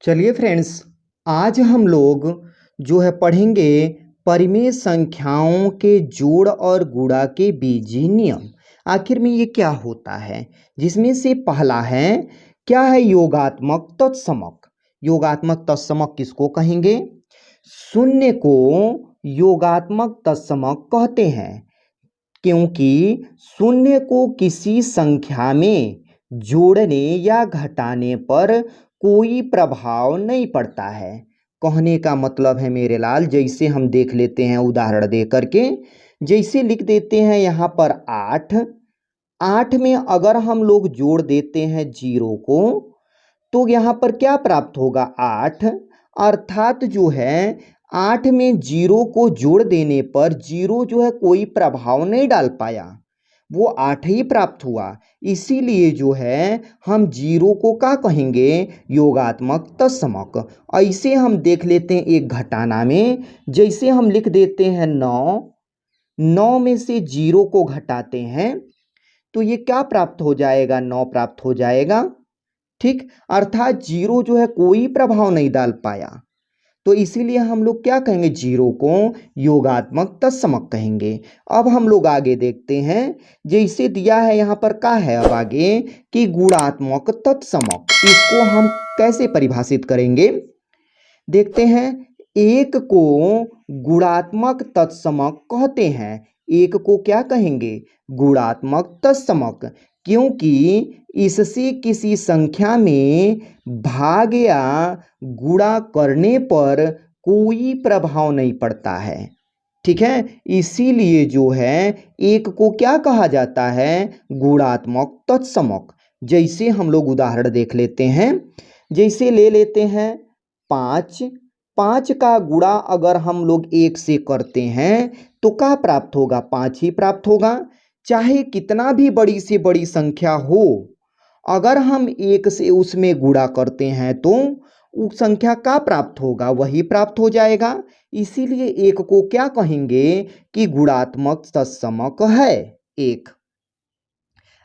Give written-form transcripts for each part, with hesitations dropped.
चलिए फ्रेंड्स, आज हम लोग पढ़ेंगे परिमेय संख्याओं के जोड़ और गुणा के बीजीय नियम। आखिर में ये क्या होता है, जिसमें से पहला है क्या है योगात्मक तत्समक। योगात्मक तत्समक किसको कहेंगे? शून्य को योगात्मक तत्समक कहते हैं, क्योंकि शून्य को किसी संख्या में जोड़ने या घटाने पर कोई प्रभाव नहीं पड़ता है। कहने का मतलब है मेरे लाल, जैसे हम देख लेते हैं उदाहरण दे करके, जैसे लिख देते हैं यहाँ पर 8। 8 में अगर हम लोग जोड़ देते हैं 0 को, तो यहाँ पर क्या प्राप्त होगा? 8। अर्थात 8 में 0 को जोड़ देने पर 0 कोई प्रभाव नहीं डाल पाया, वो 8 ही प्राप्त हुआ। इसीलिए हम 0 को क्या कहेंगे? योगात्मक तत्समक। ऐसे हम देख लेते हैं एक घटाना में, जैसे हम लिख देते हैं 9। 9 में से 0 को घटाते हैं तो ये क्या प्राप्त हो जाएगा? 9 प्राप्त हो जाएगा। ठीक, अर्थात 0 कोई प्रभाव नहीं डाल पाया, तो इसीलिए हम लोग क्या कहेंगे? 0 को योगात्मक तत्समक कहेंगे। अब हम लोग आगे देखते हैं, जैसे दिया है यहाँ पर क्या है अब आगे कि गुणात्मक तत्समक। इसको हम कैसे परिभाषित करेंगे देखते हैं। एक को गुणात्मक तत्समक कहते हैं। एक को क्या कहेंगे? गुणात्मक तत्समक, क्योंकि इससे किसी संख्या में भाग या गुणा करने पर कोई प्रभाव नहीं पड़ता है। ठीक है, इसीलिए एक को क्या कहा जाता है? गुणात्मक तत्समक। जैसे हम लोग उदाहरण देख लेते हैं, जैसे ले लेते हैं 5। 5 का गुणा अगर हम लोग 1 से करते हैं तो क्या प्राप्त होगा? 5 ही प्राप्त होगा। चाहे कितना भी बड़ी से बड़ी संख्या हो, अगर हम 1 से उसमें गुणा करते हैं तो उस संख्या का प्राप्त होगा, वही प्राप्त हो जाएगा। इसीलिए एक को क्या कहेंगे कि गुणात्मक तत्समक है एक।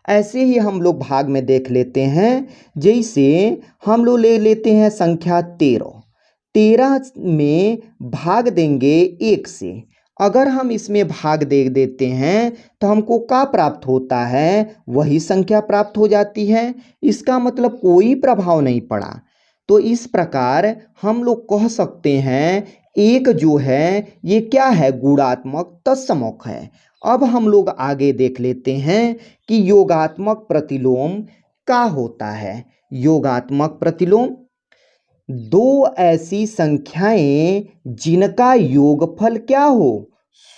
ऐसे ही हम लोग भाग में देख लेते हैं, जैसे हम लोग ले लेते हैं संख्या 13। 13 में भाग देंगे 1 से। अगर हम इसमें भाग दे देते हैं तो हमको क्या प्राप्त होता है? वही संख्या प्राप्त हो जाती है। इसका मतलब कोई प्रभाव नहीं पड़ा। तो इस प्रकार हम लोग कह सकते हैं एक ये क्या है? गुणात्मक तत्समक है। अब हम लोग आगे देख लेते हैं कि योगात्मक प्रतिलोम क्या होता है। योगात्मक प्रतिलोम दो ऐसी संख्याएं जिनका योगफल क्या हो?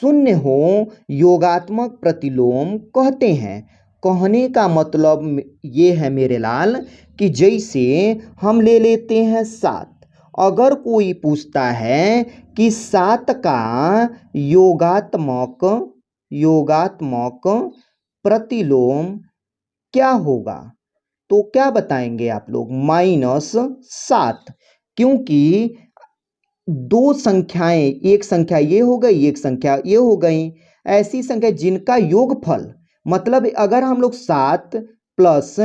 शून्य हो, योगात्मक प्रतिलोम कहते हैं। कहने का मतलब ये है मेरे लाल कि जैसे हम ले लेते हैं 7। अगर कोई पूछता है कि 7 का योगात्मक प्रतिलोम क्या होगा, तो क्या बताएंगे आप लोग? -7। क्योंकि दो संख्याएं, एक संख्या ये हो गई, एक संख्या ये हो गई, ऐसी संख्या जिनका योगफल, मतलब अगर हम लोग 7 प्लस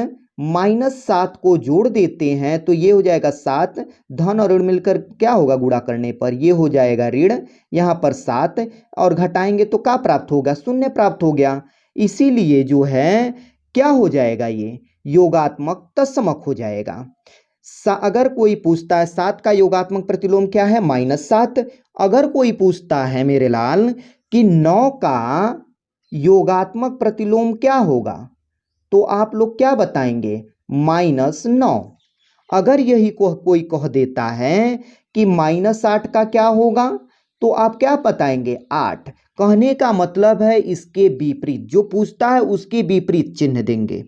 -7 को जोड़ देते हैं तो ये हो जाएगा 7। धन और ऋण मिलकर क्या होगा? गुणा करने पर ये हो जाएगा ऋण। यहाँ पर 7 और घटाएंगे तो क्या प्राप्त होगा? 0 प्राप्त हो गया। इसीलिए क्या हो जाएगा? ये योगात्मक तत्समक हो जाएगा। अगर कोई पूछता है 7 का योगात्मक प्रतिलोम क्या है? -7। अगर कोई पूछता है मेरे लाल कि 9 का योगात्मक प्रतिलोम क्या होगा, तो आप लोग क्या बताएंगे? -9। अगर यही कोई कह देता है कि -8 का क्या होगा, तो आप क्या बताएंगे? 8। कहने का मतलब है इसके विपरीत, जो पूछता है उसके विपरीत चिन्ह देंगे।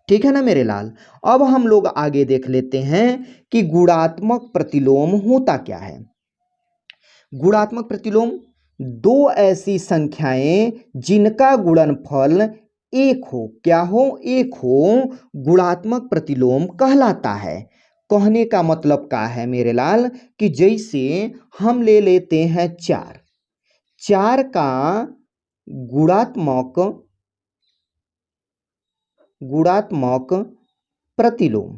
ठीक है ना मेरे लाल। अब हम लोग आगे देख लेते हैं कि गुणात्मक प्रतिलोम होता क्या है। गुणात्मक प्रतिलोम दो ऐसी संख्याएं जिनका गुणनफल एक हो, क्या हो? एक हो, गुणात्मक प्रतिलोम कहलाता है। कहने का मतलब क्या है मेरे लाल कि जैसे हम ले लेते हैं 4। 4 का गुणात्मक प्रतिलोम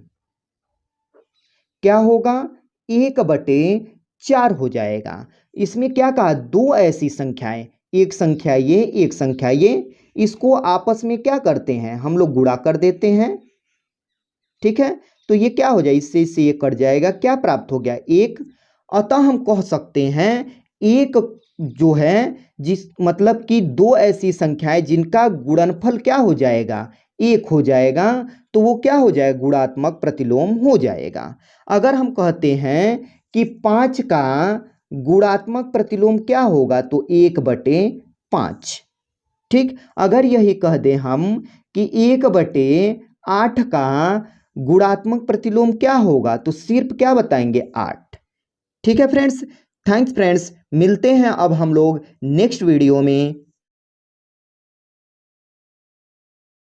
क्या होगा? 1/4 हो जाएगा। इसमें क्या कहा, दो ऐसी संख्याएं, एक संख्या ये, एक संख्या ये, इसको आपस में क्या करते हैं हम लोग, गुणा कर देते हैं। ठीक है, तो ये क्या हो जाए, इससे ये कट जाएगा, क्या प्राप्त हो गया, एक। अतः हम कह सकते हैं एक जो है, जिस मतलब कि दो ऐसी संख्याएं जिनका गुणनफल क्या हो जाएगा, एक हो जाएगा, तो वो क्या हो जाएगा, गुणात्मक प्रतिलोम हो जाएगा। अगर हम कहते हैं कि 5 का गुणात्मक प्रतिलोम क्या होगा, तो 1/5। ठीक, अगर यही कह दें हम कि 1/8 का गुणात्मक प्रतिलोम क्या होगा, तो सिर्फ क्या बताएंगे, 8। ठीक है फ्रेंड्स, थैंक्स फ्रेंड्स, मिलते हैं अब हम लोग नेक्स्ट वीडियो में।